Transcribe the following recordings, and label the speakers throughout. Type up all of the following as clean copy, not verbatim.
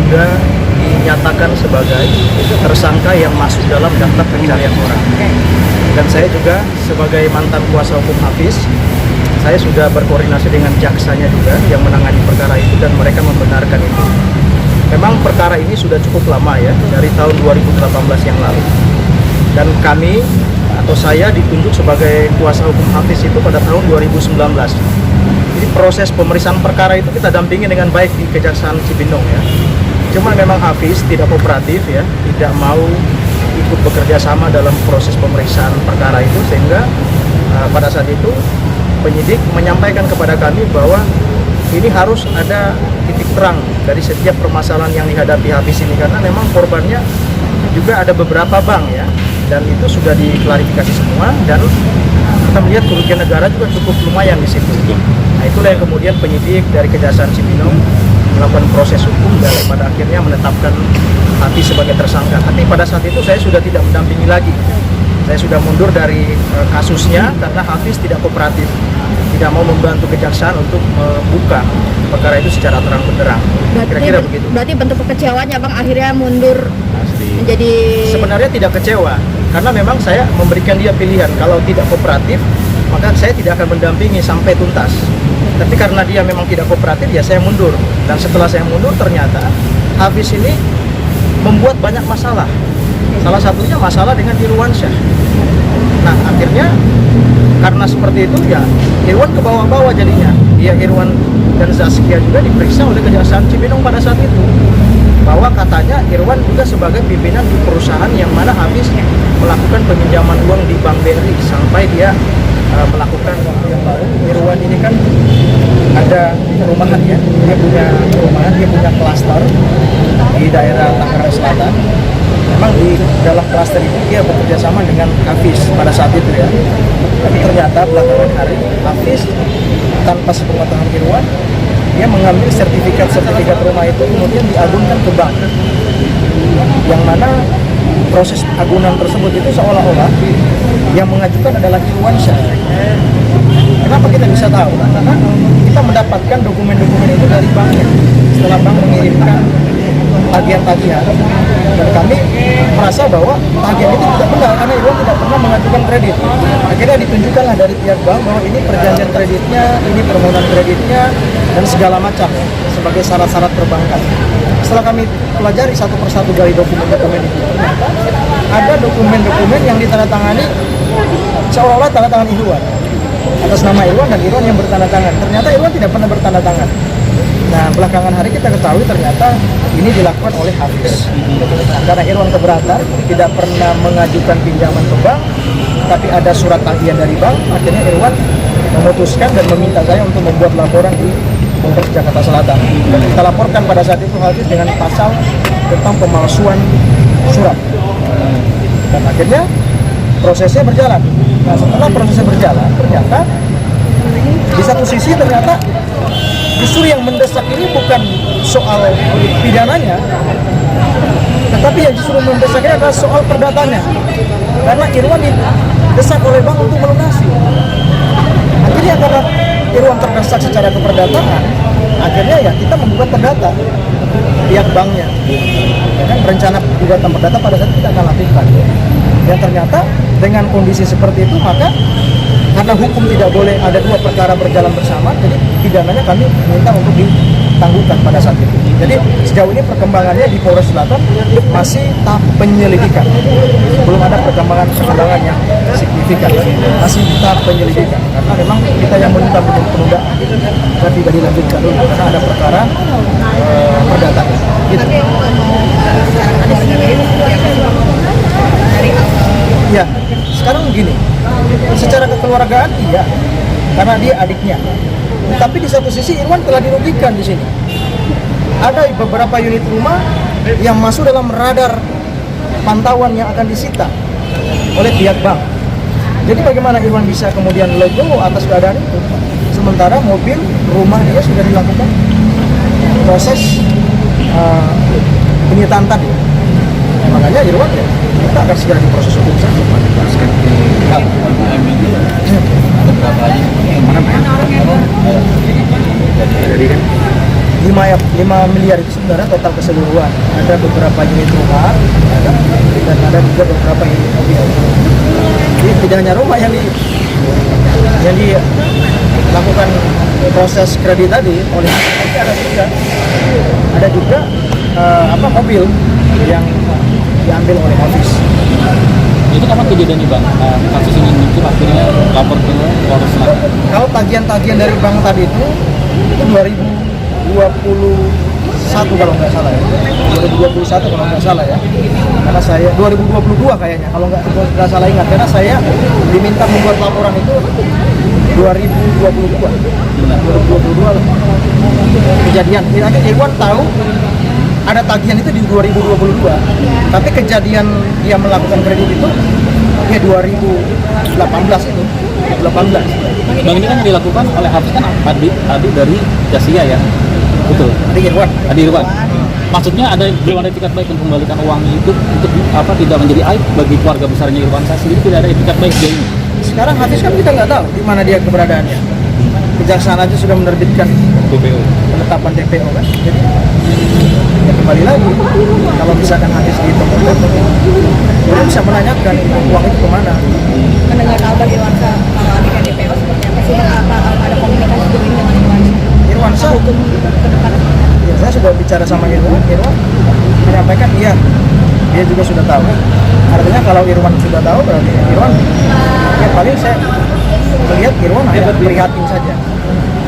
Speaker 1: sudah dinyatakan sebagai tersangka yang masuk dalam daftar pencarian orang. Dan saya juga sebagai mantan kuasa hukum Hafiz, saya sudah berkoordinasi dengan jaksanya juga yang menangani perkara itu dan mereka membenarkan itu. Memang perkara ini sudah cukup lama ya, dari tahun 2018 yang lalu. Dan kami atau saya ditunjuk sebagai kuasa hukum Hafiz itu pada tahun 2019. Jadi proses pemeriksaan perkara itu kita dampingi dengan baik di Kejaksaan Cibinong ya. Cuman memang Hafiz tidak kooperatif ya, tidak mau ikut bekerja sama dalam proses pemeriksaan perkara itu, sehingga pada saat itu penyidik menyampaikan kepada kami bahwa ini harus ada titik terang dari setiap permasalahan yang dihadapi Hafiz ini, karena memang korbannya juga ada beberapa bank ya, dan itu sudah diklarifikasi semua, dan kita melihat kerugian negara juga cukup lumayan di situ. Nah, itulah yang kemudian penyidik dari Kejaksaan Cibinong melakukan proses hukum dan pada akhirnya menetapkan Hafiz sebagai tersangka. Tapi pada saat itu saya sudah tidak mendampingi lagi. Saya sudah mundur dari kasusnya karena Hafiz tidak kooperatif, tidak mau membantu kejaksaan untuk membuka perkara itu secara terang benderang. Kira-kira begitu.
Speaker 2: Berarti bentuk kekecewaannya Bang akhirnya mundur.
Speaker 1: Pasti.
Speaker 2: Menjadi
Speaker 1: sebenarnya tidak kecewa karena memang saya memberikan dia pilihan, kalau tidak kooperatif maka saya tidak akan mendampingi sampai tuntas. Tapi karena dia memang tidak kooperatif ya saya mundur. Dan setelah saya mundur ternyata Hafiz ini membuat banyak masalah. Salah satunya masalah dengan Irwansyah. Nah akhirnya karena seperti itu ya Irwan ke bawah-bawah jadinya. Dia Irwan dan Zaskia juga diperiksa oleh Kejaksaan Cibinong pada saat itu, bahwa katanya Irwan juga sebagai pimpinan di perusahaan yang mana Hafiz melakukan peminjaman uang di Bank BRI sampai dia melakukan yang baru. Irwan ini kan ada perumahan ya, dia punya perumahan, dia punya klaster di daerah Tangerang Selatan. Memang di dalam klaster itu dia bekerja sama dengan Hafiz pada saat itu ya. Tapi ternyata belakangan hari Hafiz tanpa sepengetahuan Irwan, dia mengambil sertifikat rumah itu kemudian diagunkan ke bank, yang mana proses agunan tersebut itu seolah-olah yang mengajukan adalah Irwansyah. Kenapa kita bisa tahu? Karena kita mendapatkan dokumen-dokumen itu dari banknya setelah bank mengirimkan tagihan-tagihan, dan kami merasa bahwa tagihan itu tidak benar karena Irwan tidak pernah mengajukan kredit. Akhirnya ditunjukkanlah dari pihak bank bahwa ini perjanjian kreditnya, ini permohonan kreditnya, dan segala macam sebagai syarat-syarat perbankan. Setelah kami pelajari satu persatu dari dokumen-dokumen itu, ternyata ada dokumen-dokumen yang ditandatangani seolah-olah tanda tangan Irwan atas nama Irwan, dan Irwan yang bertanda tangan. Ternyata Irwan tidak pernah bertanda tangan. Nah, belakangan hari kita ketahui ternyata ini dilakukan oleh Hafiz. Karena Irwan keberatan, tidak pernah mengajukan pinjaman ke bank, tapi ada surat tagihan dari bank, akhirnya Irwan memutuskan dan meminta saya untuk membuat laporan di Polres Jakarta Selatan. Dan kita laporkan pada saat itu Hafiz dengan pasal tentang pemalsuan surat. Dan akhirnya prosesnya berjalan. Nah, setelah prosesnya berjalan, ternyata di satu sisi ternyata justru yang mendesak ini bukan soal pidananya, tetapi yang justru mendesaknya adalah soal perdatanya. Karena Irwan didesak oleh bank untuk melunasi. Akhirnya karena Irwan terdesak secara keperdataan, akhirnya ya kita membuat perdata pihak banknya. Ya kan, rencana gugatan perdata pada saat kita akan lakukan. Dan ternyata dengan kondisi seperti itu, maka karena hukum tidak boleh ada dua perkara berjalan bersama, jadi pidananya kami minta untuk ditangguhkan pada saat itu. Jadi sejauh ini perkembangannya di Polres Selatan masih tahap penyelidikan, belum ada perkembangan yang signifikan, masih tahap penyelidikan. Karena memang kita yang meminta penundaan agar tidak dilanjutkan dulu karena ada perkara perdata. Gitu. Ya, sekarang begini, secara kekeluargaan iya, karena dia adiknya. Tapi di satu sisi Irwan telah dirugikan di sini. Ada beberapa unit rumah yang masuk dalam radar pantauan yang akan disita oleh pihak bank. Jadi bagaimana Irwan bisa kemudian legowo atas keadaan itu, sementara mobil rumah dia sudah dilakukan proses penyitaan tadi. Makanya Irwan ya kita akan segera diproses hukum saja. Ada berapa lagi? Mana Pak? Jadi kan? 5 miliar itu sebenarnya total keseluruhan. Ada beberapa unit rumah, dan ada juga beberapa unit mobil. Jadi tidak hanya rumah yang dilakukan proses kredit tadi oleh tapi ada juga mobil yang diambil oleh Hafiz.
Speaker 3: Itu kapan kejadiannya bang? Kasus ini muncul akhirnya lapor ke Polres Selatan.
Speaker 1: Kalau tagihan dari bank tadi itu 2021 kalau nggak salah ya. 2021 kalau nggak salah ya. Karena saya 2022 kayaknya kalau nggak salah ingat, karena saya diminta membuat laporan itu 2022 kejadian. Akhirnya Irwan tahu ada tagihan itu di 2022, tapi kejadian dia melakukan kredit itu ya 2018 itu 2018.
Speaker 3: Bang, ini kan dilakukan oleh Hafiz kan adik dari Jasia ya, betul?
Speaker 1: Adik Irwan.
Speaker 3: Adik Irwan. Maksudnya belum ada etikat baik untuk mengembalikan uang itu untuk tidak menjadi aib bagi keluarga besarnya Irwan. Saya sendiri tidak ada etikat baik sejauh ini.
Speaker 1: Sekarang Hafiz kan kita nggak tahu di mana dia keberadaannya. Kejaksaan aja sudah menerbitkan
Speaker 3: DPO.
Speaker 1: penetapan DPO kan. Jadi ya kembali lagi, kalau misalkan Hafiz ditemukan, dia bisa menanyakan uang itu kemana.
Speaker 2: Mendengar kabar Irwansa kalau adiknya DPO seperti apa sih? Apa ada komunikasi dulu dengan Irwansa?
Speaker 1: Irwansa
Speaker 2: Hukum ke depan.
Speaker 1: ya, saya sudah bicara sama Irwan menyampaikan iya, dia juga sudah tahu. Artinya kalau Irwan sudah tahu berarti Irwan ya paling saya melihat Irwan hanya prihatin saja.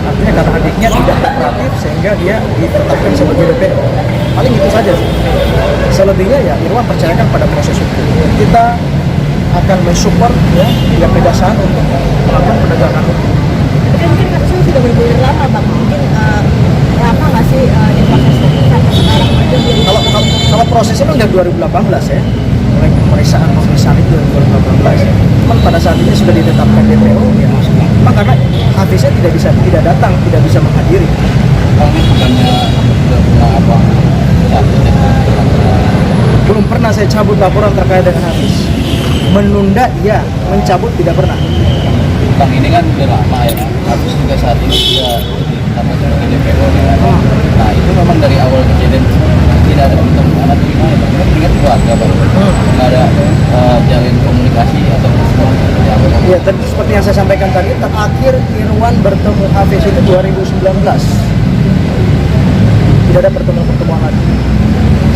Speaker 1: Artinya karena adiknya tidak kooperatif sehingga dia ditetapkan sebagai DPO. Paling itu saja sih. Selebihnya ya Irwan percayakan pada proses hukum. Kita akan mensupport ya pihak kejaksaan untuk melakukan penegakan hukum.
Speaker 2: Tapi mungkin kasusnya sudah bergulir lama bang. Mungkin lama nggak sih proses hukum sampai sekarang aja jadi.
Speaker 1: Kalau prosesnya kan dari 2018 ya. Mulai pemeriksaan itu 2018. Cuman pada saat ini sudah ditetapkan DPO ya. Memang karena Hafiznya tidak datang, tidak bisa menghadiri.
Speaker 3: Kami bukannya sudah pernah abang cabut ya?
Speaker 1: Belum pernah saya cabut laporan terkait dengan Hafiz. Menunda iya, mencabut tidak pernah.
Speaker 3: Bang, ini kan udah lama ya, Hafiz juga saat ini sudah ditetapkan sebagai DPO ya. Nah itu memang dari awal kejadian tidak ada pertemuan atau gimana bang? Kan ingat keluarga bang, nggak ada jalin komunikasi atau seperti apa bang?
Speaker 1: Ya, seperti yang saya sampaikan tadi, terakhir Irwan bertemu Hafiz itu 2019. Tidak ada pertemuan lagi.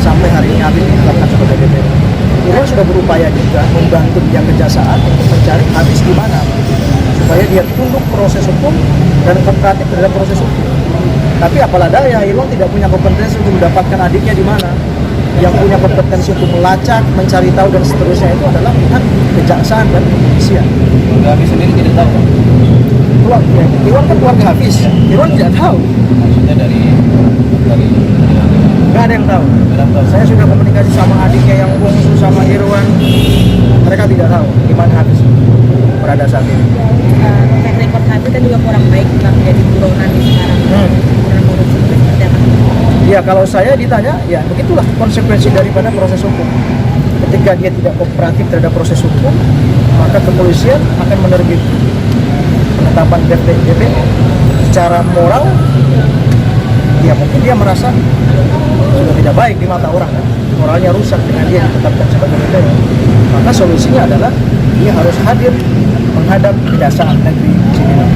Speaker 1: Sampai hari ini Hafiz ditetapkan sebagai DPO. Irwan sudah berupaya juga membantu pihak kejaksaan untuk mencari Hafiz di mana, supaya dia tunduk proses hukum dan kooperatif terhadap proses hukum. Tapi apalah daya, Irwan tidak punya kompetensi untuk mendapatkan adiknya di mana. Yang punya kompetensi untuk melacak, mencari tahu dan seterusnya itu adalah pihak kejaksaan dan kepolisian.
Speaker 3: Keluarga Hafiz sendiri tidak tahu bang?
Speaker 1: Irwan kan keluarga Hafiz, Irwan tidak tahu.
Speaker 3: Maksudnya dari
Speaker 1: Nggak ada yang tahu. Saya sudah komunikasi sama adiknya yang bungsu sama Irwan. Mereka tidak tahu di mana Hafiz berada saat ini.
Speaker 2: Track record Hafiz kan juga kurang baik bang, jadi buronan di sekarang. Kurang korupsi itu seperti apa?
Speaker 1: Ya kalau saya ditanya, ya begitulah konsekuensi daripada proses hukum. Ketika dia tidak kooperatif terhadap proses hukum, maka kepolisian akan menerbitkan penetapan DPO. Secara moral, ya mungkin dia merasa sudah tidak baik di mata orang kan. Moralnya rusak dengan dia ditetapkan sebagai DPO. Maka solusinya adalah dia harus hadir menghadap kejaksaan negeri Cibinong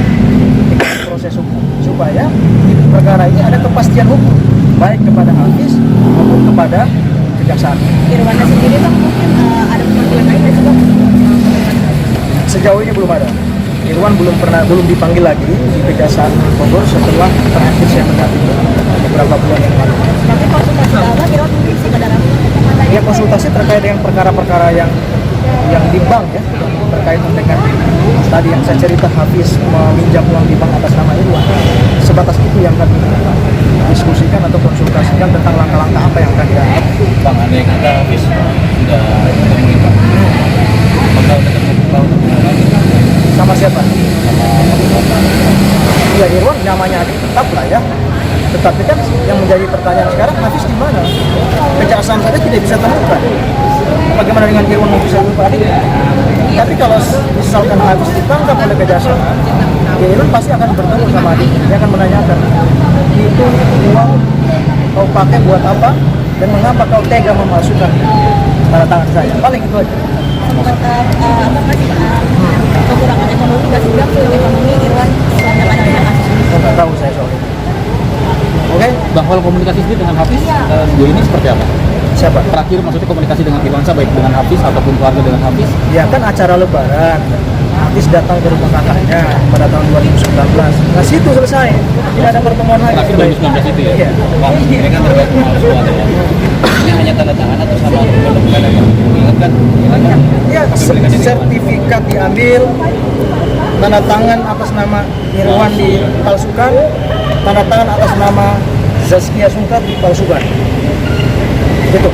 Speaker 1: proses hukum supaya di perkara ini ada kepastian hukum baik kepada Hafiz maupun kepada kejaksaan.
Speaker 2: Irwansa sendiri bang mungkin ada pemanggilan lain nggak sih bang?
Speaker 1: Sejauh ini belum ada. Irwan belum dipanggil lagi di Kejaksaan Bogor setelah terakhir saya mendampingi beberapa bulan yang lalu.
Speaker 2: Tapi konsultasi awal Irwan mungkin sekedar apa?
Speaker 1: Ya konsultasi terkait dengan perkara-perkara yang di bank ya, terkait dengan tadi yang saya cerita Hafiz meminjam uang di bank atas nama Irwan. Sebatas itu yang kami diskusikan atau konsultasikan tentang langkah-langkah apa yang akan diambil.
Speaker 3: Bang, andai kata Hafiz sudah ketemu bang, bakal ketemu lagi
Speaker 1: Sama siapa?
Speaker 3: sama
Speaker 1: Ya Irwan namanya adik tetap lah ya. Tetapi kan yang menjadi pertanyaan sekarang Hafiz di mana? Kejaksaan saja tidak bisa temukan. Bagaimana dengan Irwan mau bisa temukan adiknya? Tapi kalau misalkan Hafiz ditangkap oleh kejaksaan, ya Irwan pasti akan bertemu sama adiknya. Dia akan menanyakan, itu uang kau pakai buat apa dan mengapa kau tega memasukkan tanda tangan saya. Paling itu aja.
Speaker 2: Sempat apa sih kekurangan ekonomi nggak sih, sulit ekonomi Irwan selama ada kasus ini?
Speaker 1: Saya nggak tahu saya soal itu. Oke,
Speaker 4: Bahwa komunikasi sendiri dengan Hafiz sejauh ini seperti apa?
Speaker 1: siapa?
Speaker 4: Terakhir maksudnya komunikasi dengan Irwansyah baik dengan Hafiz ataupun keluarga dengan Hafiz.
Speaker 1: Ya kan acara lebaran, Hafiz datang ke rumah kakaknya pada tahun 2019. Nah situ selesai, tidak ada pertemuan lagi.
Speaker 4: Terakhir 2019 itu ya?
Speaker 1: Iya.
Speaker 3: Bang, ini kan terkait pemalsuan ya. Ini hanya tanda tangan atau sama dokumen yang mengingatkan?
Speaker 1: Ya, sertifikat diambil, tanda tangan atas nama Irwan dipalsukan, tanda tangan atas nama Zaskia Sungkar dipalsukan. Gitu.